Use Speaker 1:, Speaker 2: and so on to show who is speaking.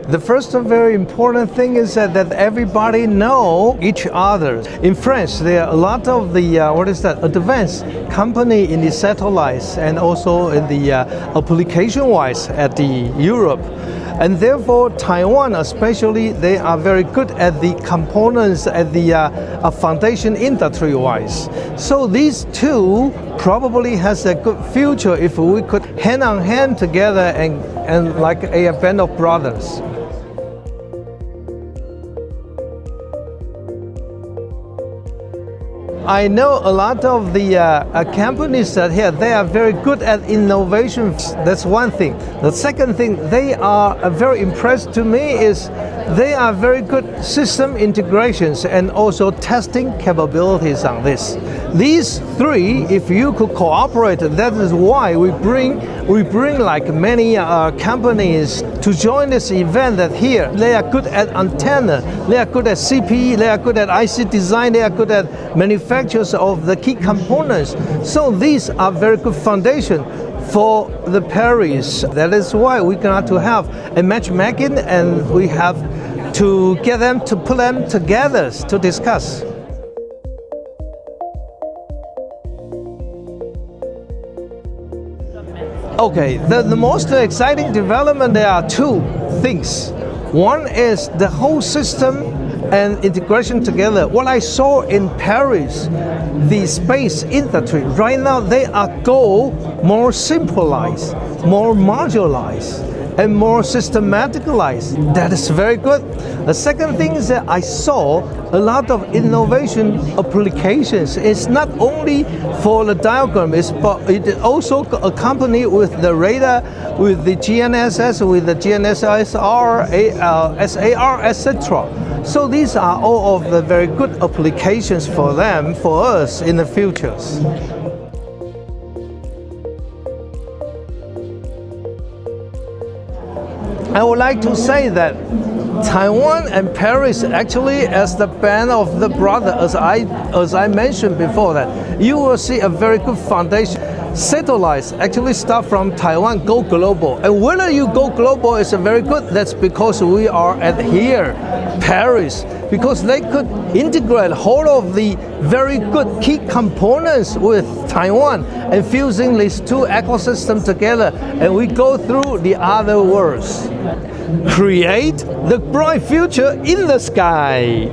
Speaker 1: The first very important thing is that everybody know each other. In France, there are a lot of the advanced company in the satellites and also in the application-wise at the Europe. And therefore, Taiwan especially, they are very good at the components, at the foundation industry-wise. So these two probably has a good future if we could hand on hand together and like a band of brothers. I know a lot of the companies that here, they are very good at innovation. That's one thing. The second thing, they are very impressed to me is they are very good system integrations and also testing capabilities on this. These three, if you could cooperate, that is why we bring like many companies to join this event. That here they are good at antenna, they are good at CPE, they are good at IC design, they are good at manufacturers of the key components. So these are very good foundation for the Paris. That is why we're going to have a matchmaking, and we have to get them to put them together to discuss. Okay, the most exciting development, there are two things. One is the whole system and integration together. What I saw in Paris, the space industry, right now they are more simplified, more modularized, and more systematicalized. That is very good. The second thing is that I saw a lot of innovation applications. It's not only for the diagram, but it also accompanied with the radar, with the GNSS, with the GNSSR, SAR, etc. So these are all of the very good applications for them, for us in the futures. I would like to say that Taiwan and Paris actually as the band of the brother, as I mentioned before, that you will see a very good foundation. Satellites actually start from Taiwan, go global. And whether you go global is very good, that's because we are at here, Paris, because they could integrate whole of the very good key components with Taiwan and fusing these two ecosystems together, and we go through the other worlds. Create the bright future in the sky.